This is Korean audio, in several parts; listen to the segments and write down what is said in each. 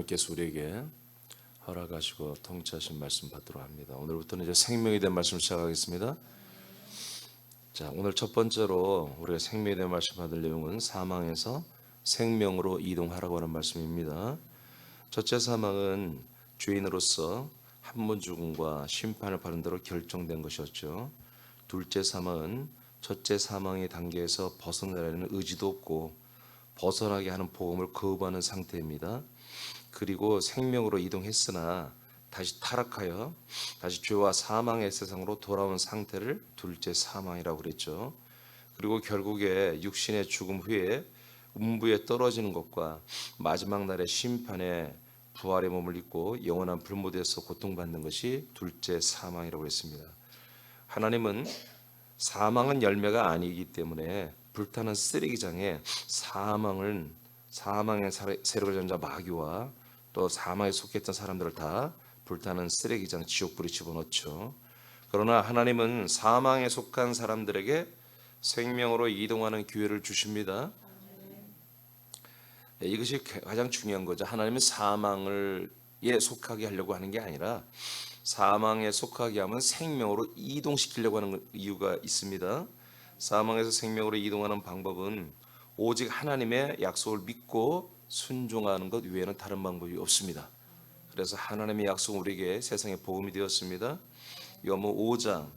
하나님께서 우리에게 허락하시고 통치하신 말씀 받도록 합니다. 오늘부터는 이제 생명이 된 말씀 시작하겠습니다. 자, 오늘 첫 번째로 우리가 생명이 된 말씀 받을 내용은 사망에서 생명으로 이동하라고 하는 말씀입니다. 첫째 사망은 죄인으로서 한 번 죽음과 심판을 받은 대로 결정된 것이었죠. 둘째 사망은 첫째 사망의 단계에서 벗어나려는 의지도 없고 벗어나게 하는 복음을 거부하는 상태입니다. 그리고 생명으로 이동했으나 다시 타락하여 다시 죄와 사망의 세상으로 돌아온 상태를 둘째 사망이라고 그랬죠. 그리고 결국에 육신의 죽음 후에 음부에 떨어지는 것과 마지막 날의 심판에 부활의 몸을 입고 영원한 불못에서 고통받는 것이 둘째 사망이라고 했습니다. 하나님은 사망은 열매가 아니기 때문에 불타는 쓰레기장에 사망의 세력을 전자 마귀와 또 사망에 속했던 사람들을 다 불타는 쓰레기장 지옥불에 집어넣죠. 그러나 하나님은 사망에 속한 사람들에게 생명으로 이동하는 기회를 주십니다. 이것이 가장 중요한 거죠. 하나님은 사망에 속하게 하려고 하는 게 아니라 사망에 속하게 하면 생명으로 이동시키려고 하는 이유가 있습니다. 사망에서 생명으로 이동하는 방법은 오직 하나님의 약속을 믿고 순종하는 것 외에는 다른 방법이 없습니다. 그래서 하나님의 약속은 우리에게 세상의 복음이 되었습니다. 요한복음 5장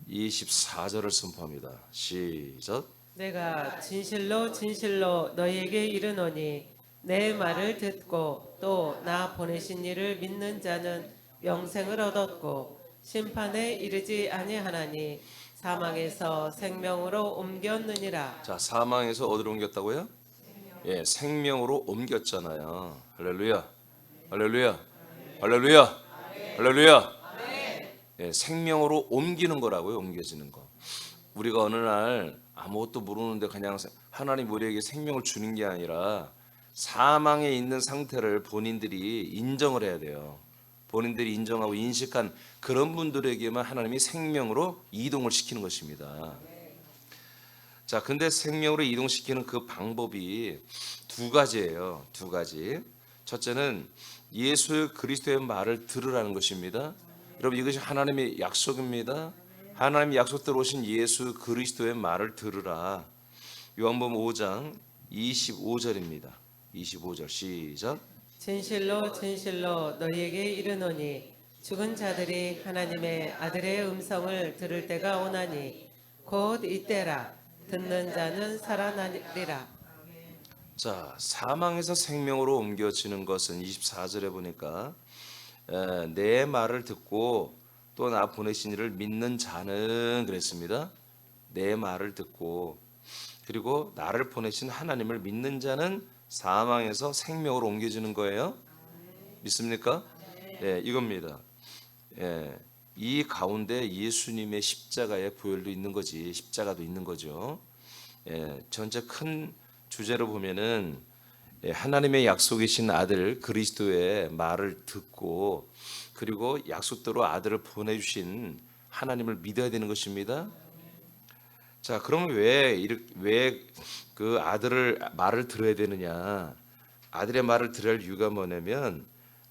24절을 선포합니다. 시작. 내가 진실로 진실로 너희에게 이르노니 내 말을 듣고 또 나 보내신 이를 믿는 자는 영생을 얻었고 심판에 이르지 아니하나니 사망에서 생명으로 옮겼느니라. 자, 사망에서 어디로 옮겼다고요? 예, 생명으로 옮겼잖아요. 할렐루야, 할렐루야, 할렐루야, 할렐루야. 예, 생명으로 옮기는 거라고요. 옮겨지는 거. 우리가 어느 날 아무것도 모르는데 그냥 하나님 우리에게 생명을 주는 게 아니라 사망에 있는 상태를 본인들이 인정을 해야 돼요. 본인들이 인정하고 인식한 그런 분들에게만 하나님이 생명으로 이동을 시키는 것입니다. 자, 근데 생명으로 이동시키는 그 방법이 두 가지예요. 두 가지. 첫째는 예수 그리스도의 말을 들으라는 것입니다. 여러분, 이것이 하나님의 약속입니다. 하나님의 약속대로 오신 예수 그리스도의 말을 들으라. 요한복음 5장 25절입니다. 25절 시작. 진실로 진실로 너희에게 이르노니 죽은 자들이 하나님의 아들의 음성을 들을 때가 오나니 곧 이때라. 듣는 자는 살아나리라. 자, 사망에서 생명으로 옮겨지는 것은 24절에 보니까 내 말을 듣고 또 나 보내신 이를 믿는 자는 그랬습니다. 내 말을 듣고 그리고 나를 보내신 하나님을 믿는 자는 사망에서 생명으로 옮겨지는 거예요. 믿습니까? 네, 이겁니다. 예, 이 가운데 예수님의 십자가의 보혈도 있는 거지, 십자가도 있는 거죠. 예, 전체 큰 주제로 보면은 하나님의 약속이신 아들 그리스도의 말을 듣고 그리고 약속대로 아들을 보내주신 하나님을 믿어야 되는 것입니다. 자, 그럼 왜 그 아들을 말을 들어야 되느냐? 아들의 말을 들을 이유가 뭐냐면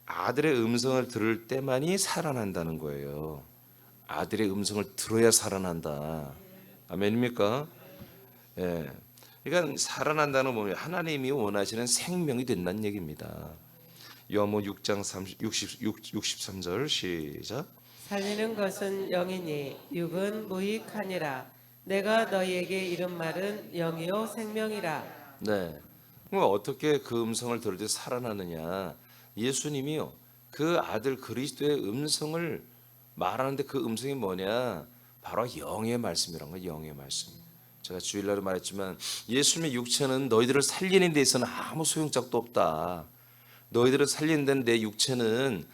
아들의 음성을 들을 때만이 살아난다는 거예요. 아들의 음성을 들어야 살아난다. 아멘입니까? 예. 그러니까 살아난다는 건 하나님이 원하시는 생명이 된다는 얘기입니다. 요한복음 6장 63절 시작. 살리는 것은 영이니 육은 무익하니라. 내가 너희에게 이른 말은 영이요 생명이라. 네. 그럼 어떻게 그 음성을 들을 때 살아나느냐? 예수님이요. 그 아들 그리스도의 음성을 말하는데 그 음성이 뭐냐? 바로 영의 말씀이란 거예요. 영의 말씀. 제가 주일날에 말했지만 예수님의 육체는 너희들을 살리는 데 있어서는 아무 소용짝도 없다. 너희들을 살리는 데는 내 육체는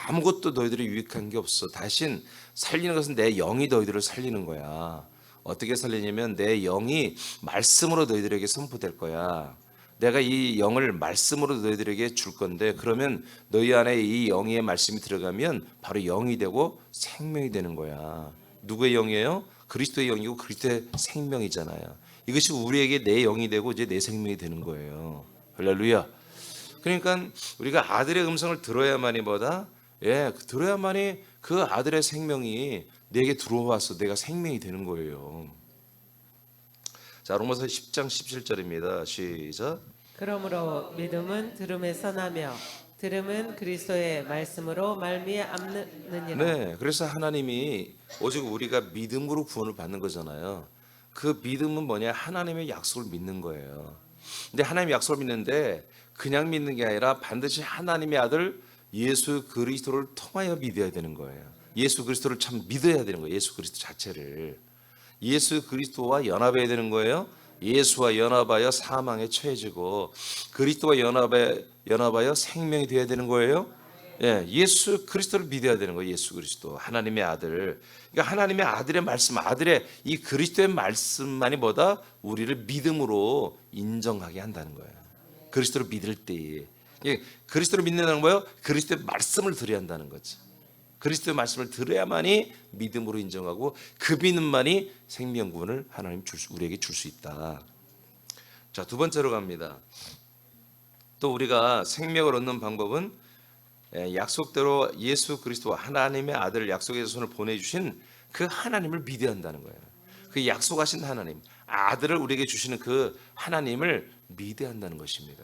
아무것도 너희들이 유익한 게 없어. 대신 살리는 것은 내 영이 너희들을 살리는 거야. 어떻게 살리냐면 내 영이 말씀으로 너희들에게 선포될 거야. 내가 이 영을 말씀으로 너희들에게 줄 건데 그러면 너희 안에 이 영의 말씀이 들어가면 바로 영이 되고 생명이 되는 거야. 누구의 영이에요? 그리스도의 영이고 그리스도의 생명이잖아요. 이것이 우리에게 내 영이 되고 이제 내 생명이 되는 거예요. 할렐루야. 그러니까 우리가 아들의 음성을 들어야만이 뭐다? 들어야만이 그 아들의 생명이 내게 들어와서 내가 생명이 되는 거예요. 자, 로마서 10장 17절입니다. 시작. 그러므로 믿음은 들음에서 나며 들음은 그리스도의 말씀으로 말미암느니라. 네, 그래서 하나님이 오직 우리가 믿음으로 구원을 받는 거잖아요. 그 믿음은 뭐냐? 하나님의 약속을 믿는 거예요. 근데 하나님의 약속을 믿는데 그냥 믿는 게 아니라 반드시 하나님의 아들 예수 그리스도를 통하여 믿어야 되는 거예요. 예수 그리스도를 참 믿어야 되는 거예요. 예수 그리스도 자체를. 예수 그리스도와 연합해야 되는 거예요. 예수와 연합하여 사망에 처해지고 그리스도와 연합하여 생명이 되어야 되는 거예요. 예수 그리스도를 믿어야 되는 거예요. 예수 그리스도 하나님의 아들. 그러니까 하나님의 아들의 말씀, 아들의 이 그리스도의 말씀만이 뭐다? 우리를 믿음으로 인정하게 한다는 거예요. 그리스도를 믿을 때에 그리스도를 믿는다는 거예요. 그리스도의 말씀을 들어야 한다는 거죠. 그리스도의 말씀을 들어야만이 믿음으로 인정하고 그 믿음만이 생명구원을 하나님 우리에게 줄 수 있다. 자, 두 번째로 갑니다. 또 우리가 생명을 얻는 방법은 약속대로 예수 그리스도와 하나님의 아들을 약속의 자손을 보내주신 그 하나님을 믿어야 한다는 거예요. 그 약속하신 하나님, 아들을 우리에게 주시는 그 하나님을 믿어야 한다는 것입니다.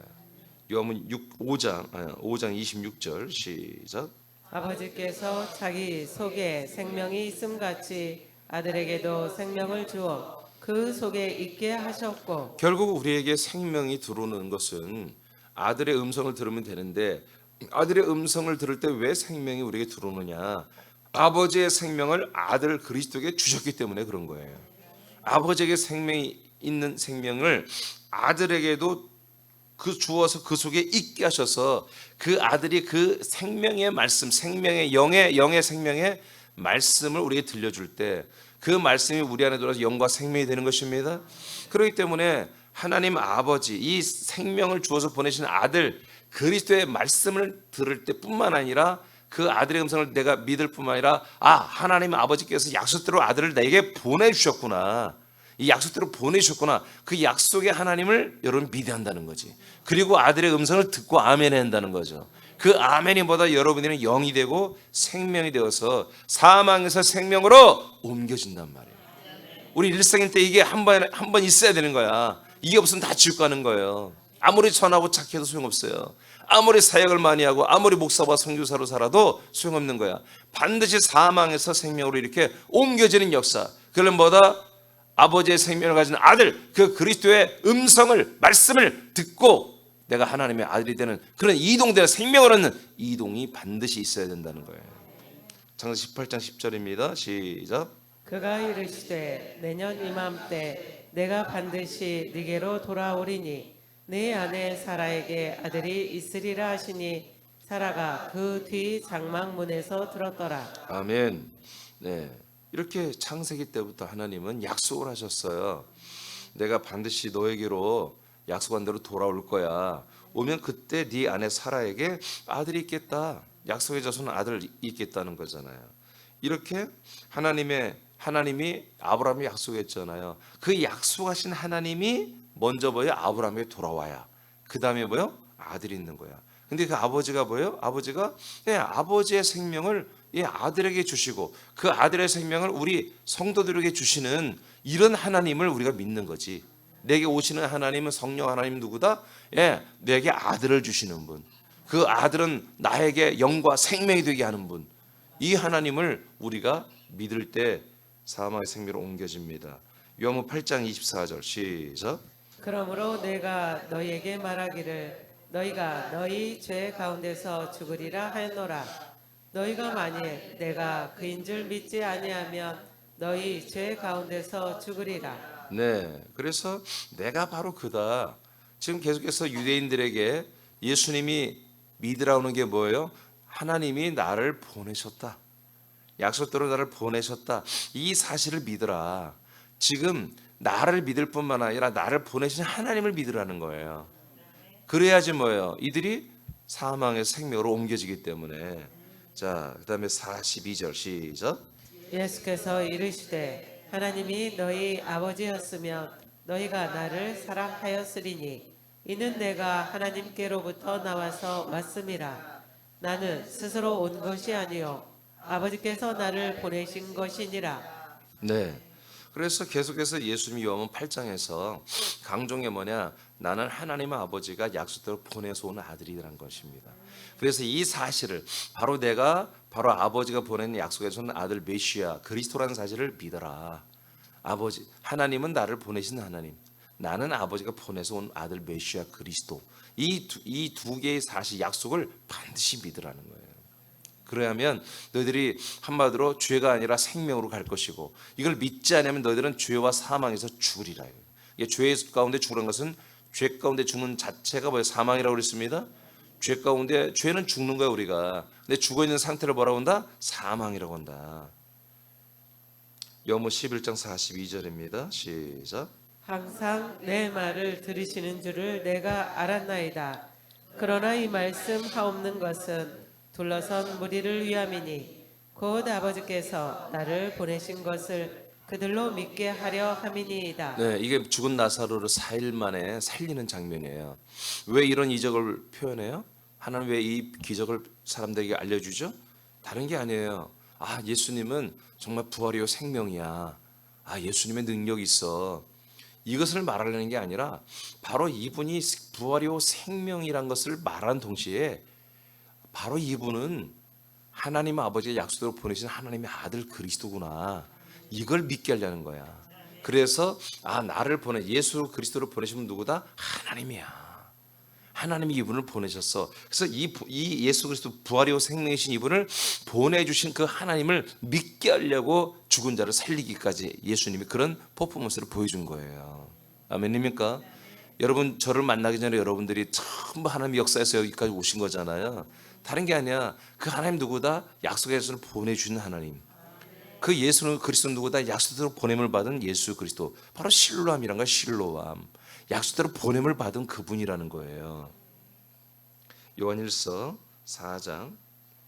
요한복음 5장 26절 시작. 아버지께서 자기 속에 생명이 있음같이 아들에게도 생명을 주어 그 속에 있게 하셨고. 결국 우리에게 생명이 들어오는 것은 아들의 음성을 들으면 되는데 아들의 음성을 들을 때 왜 생명이 우리에게 들어오느냐? 아버지의 생명을 아들 그리스도에게 주셨기 때문에 그런 거예요. 아버지에게 생명이 있는 생명을 아들에게도 주어서 그 속에 있게 하셔서 그 아들이 그 생명의 말씀, 생명의 영의 생명의 말씀을 우리에게 들려줄 때 그 말씀이 우리 안에 들어서 영과 생명이 되는 것입니다. 그렇기 때문에 하나님 아버지 이 생명을 주어서 보내신 아들 그리스도의 말씀을 들을 때뿐만 아니라 그 아들의 음성을 내가 믿을 뿐만 아니라 하나님 아버지께서 약속대로 아들을 내게 보내주셨구나. 이 약속대로 보내주셨구나. 그 약속의 하나님을 여러분 믿어야 한다는 거지. 그리고 아들의 음성을 듣고 아멘해야 한다는 거죠. 그 아멘이 뭐다? 여러분들은 영이 되고 생명이 되어서 사망에서 생명으로 옮겨진단 말이에요. 우리 일생일 때 이게 한 번 있어야 되는 거야. 이게 없으면 다 지옥 가는 거예요. 아무리 선하고 착해도 소용없어요. 아무리 사역을 많이 하고 아무리 목사와 선교사로 살아도 소용없는 거야. 반드시 사망에서 생명으로 이렇게 옮겨지는 역사. 그건 뭐다? 아버지의 생명을 가진 아들, 그 그리스도의 음성을, 말씀을 듣고 내가 하나님의 아들이 되는 그런 이동되는 생명을 얻는 이동이 반드시 있어야 된다는 거예요. 창세기 18장 10절입니다. 시작. 그가 이르시되 내년 이맘때 내가 반드시 네게로 돌아오리니 네 아내 사라에게 아들이 있으리라 하시니 사라가 그 뒤 장막문에서 들었더라. 아멘. 네, 이렇게 창세기 때부터 하나님은 약속을 하셨어요. 내가 반드시 너에게로 약속한 대로 돌아올 거야. 오면 그때 네 아내 사라에게 아들이 있겠다. 약속의 자손은 아들이 있겠다는 거잖아요. 이렇게 하나님이 아브라함이 약속했잖아요. 그 약속하신 하나님이 먼저 뭐예요? 아브라함에게 돌아와야. 그 다음에 뭐예요? 아들이 있는 거야. 근데 그 아버지가 뭐예요? 아버지가 아버지의 생명을 아들에게 주시고 그 아들의 생명을 우리 성도들에게 주시는 이런 하나님을 우리가 믿는 거지. 내게 오시는 하나님은 성령 하나님 누구다? 내게 아들을 주시는 분. 그 아들은 나에게 영과 생명이 되게 하는 분. 이 하나님을 우리가 믿을 때 사망의 생명으로 옮겨집니다. 요한복음 8장 24절 시작. 그러므로 내가 너희에게 말하기를 너희가 너희 죄 가운데서 죽으리라 하였노라. 너희가 만일 내가 그인 줄 믿지 아니하면 너희 죄 가운데서 죽으리라. 네, 그래서 내가 바로 그다. 지금 계속해서 유대인들에게 예수님이 믿으라는 게 뭐예요? 하나님이 나를 보내셨다. 약속대로 나를 보내셨다. 이 사실을 믿으라. 지금 나를 믿을 뿐만 아니라 나를 보내신 하나님을 믿으라는 거예요. 그래야지 뭐예요? 이들이 사망의 생명으로 옮겨지기 때문에. 자, 그다음에 42절 시작. 예수께서 이르시되 하나님이 너희 아버지였으면 너희가 나를 사랑하였으리니 이는 내가 하나님께로부터 나와서 왔음이라. 나는 스스로 온 것이 아니요 아버지께서 나를 보내신 것이니라. 네. 그래서 계속해서 예수님이 요한복음 8장에서 강조한 게 뭐냐? 나는 하나님 아버지가 약속대로 보내서 온 아들이라는 것입니다. 그래서 이 사실을 바로 아버지가 보낸 약속에서 온 아들 메시아 그리스도라는 사실을 믿어라. 아버지 하나님은 나를 보내신 하나님, 나는 아버지가 보내서 온 아들 메시아 그리스도. 이 두 개의 사실 약속을 반드시 믿으라는 거예요. 그래야면 너희들이 한마디로 죄가 아니라 생명으로 갈 것이고, 이걸 믿지 않으면 너희들은 죄와 사망에서 죽으리라. 이게 죄 가운데 죽으라는 것은 죄 가운데 죽는 자체가 뭐예요? 사망이라고 그랬습니다. 죄 가운데 죄는 죽는 거야 우리가. 근데 죽어 있는 상태를 뭐라고 한다? 사망이라고 한다. 요한복음 11장 42절입니다. 시작. 항상 내 말을 들으시는 줄을 내가 알았나이다. 그러나 이 말씀 하옵는 것은 둘러선 무리를 위함이니 곧 아버지께서 나를 보내신 것을 그들로 믿게 하려 함이니이다. 네, 이게 죽은 나사로를 4일 만에 살리는 장면이에요. 왜 이런 이적을 표현해요? 하나님 왜 이 기적을 사람들에게 알려주죠? 다른 게 아니에요. 아, 예수님은 정말 부활이요 생명이야. 아, 예수님의 능력이 있어. 이것을 말하려는 게 아니라 바로 이분이 부활이요 생명이란 것을 말한 동시에 바로 이분은 하나님 아버지의 약속대로 보내신 하나님의 아들 그리스도구나. 이걸 믿게 하려는 거야. 그래서 나를 예수 그리스도를 보내신 분 누구다? 하나님이야. 하나님이 이분을 보내셨어. 그래서 이 예수 그리스도 부활이요 생명이신 이분을 보내주신 그 하나님을 믿게 하려고 죽은 자를 살리기까지 예수님이 그런 퍼포먼스를 보여준 거예요. 아멘입니까? 여러분 저를 만나기 전에 여러분들이 전부 하나님 역사에서 여기까지 오신 거잖아요. 다른 게 아니야. 그 하나님 누구다? 약속의 예수를 보내주는 하나님. 그 예수는 그리스도 누구다? 약속대로 보냄을 받은 예수 그리스도. 바로 실로암이란 거야. 실로암. 약속대로 보냄을 받은 그분이라는 거예요. 요한일서 4장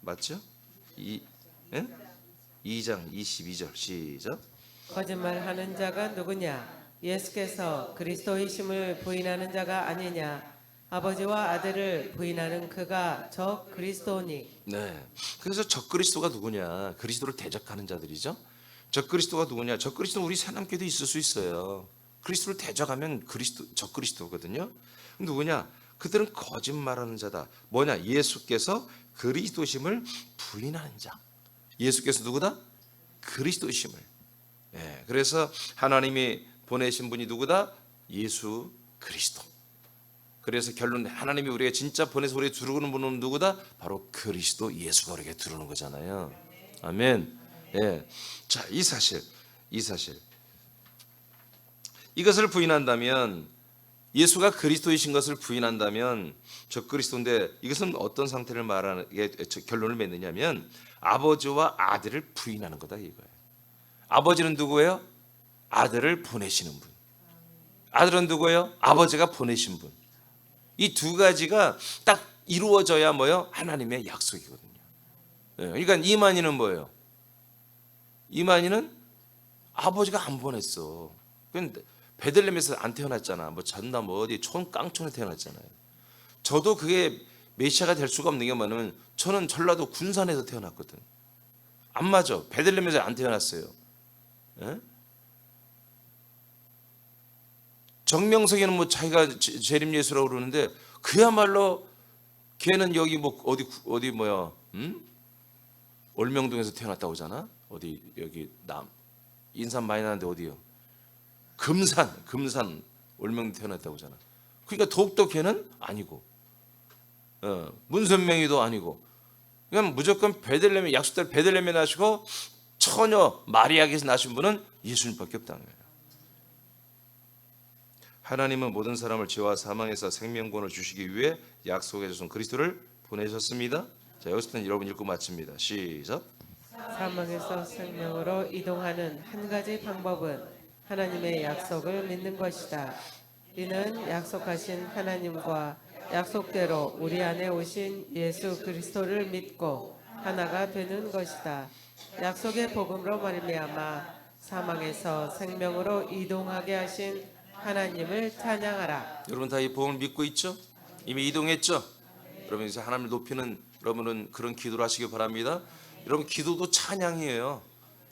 맞죠? 2장 22절 시작. 거짓말하는 자가 누구냐? 예수께서 그리스도이심을 부인하는 자가 아니냐? 아버지와 아들을 부인하는 그가 저 그리스도니. 네. 그래서 적그리스도가 누구냐? 그리스도를 대적하는 자들이죠. 적그리스도가 누구냐? 적그리스도 우리 새남교도 있을 수 있어요. 그리스도를 대적하면 적그리스도거든요. 누구냐? 그들은 거짓말하는 자다. 뭐냐? 예수께서 그리스도심을 부인하는 자. 예수께서 누구다? 그리스도심을. 예. 그래서 하나님이 보내신 분이 누구다? 예수 그리스도. 그래서 결론 하나님이 우리가 진짜 보내서 우리에게 들어오는 분은 누구다? 바로 그리스도 예수가 우리에게 들어오는 거잖아요. 아멘. 예. 자, 이 사실 이것을 부인한다면, 예수가 그리스도이신 것을 부인한다면 적그리스도인데, 이것은 어떤 상태를 말하는 게 결론을 맺느냐면 아버지와 아들을 부인하는 거다 이거예요. 아버지는 누구예요? 아들을 보내시는 분. 아들은 누구예요? 아버지가 보내신 분. 이 두 가지가 딱 이루어져야 뭐예요? 하나님의 약속이거든요. 그러니까 이만희는 뭐예요? 이만희는 아버지가 안 보냈어. 베들레헴에서 안 태어났잖아. 뭐 전남 어디 깡촌에 태어났잖아요. 저도 그게 메시아가 될 수가 없는 게 뭐냐면 저는 전라도 군산에서 태어났거든. 안 맞아. 베들레헴에서 안 태어났어요. 예? 정명석이는 뭐 자기가 재림 예수라고 그러는데 그야말로 걔는 여기 뭐 어디 뭐야? 올명동에서 태어났다고 하잖아. 어디 여기 인삼 많이 나는데 어디요? 금산 올명동 태어났다고 하잖아. 그러니까 더욱더 걔는 아니고, 문선명이도 아니고, 그냥 무조건 베들레헴 약속대로 베들레헴에 나시고 처녀 마리아에게서 나신 분은 예수님밖에 없다는 거예요. 하나님은 모든 사람을 죄와 사망에서 생명권을 주시기 위해 약속해 주신 그리스도를 보내셨습니다. 자, 여기서부터 여러분 읽고 마칩니다. 시작. 사망에서 생명으로 이동하는 한 가지 방법은 하나님의 약속을 믿는 것이다. 이는 약속하신 하나님과 약속대로 우리 안에 오신 예수 그리스도를 믿고 하나가 되는 것이다. 약속의 복음으로 말미암아 사망에서 생명으로 이동하게 하신 하나님을 찬양하라. 여러분 다 이 복음을 믿고 있죠? 이미 이동했죠? 여러분 이제 하나님을 높이는 여러분은 그런 기도를 하시기 바랍니다. 여러분 기도도 찬양이에요.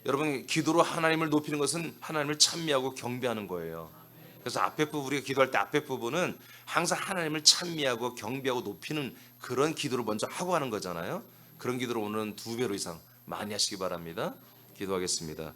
여러분 기도로 하나님을 높이는 것은 하나님을 찬미하고 경배하는 거예요. 그래서 앞에 부분 우리가 기도할 때 앞에 부분은 항상 하나님을 찬미하고 경배하고 높이는 그런 기도를 먼저 하고 하는 거잖아요. 그런 기도를 오늘은 2배로 이상 많이 하시기 바랍니다. 기도하겠습니다.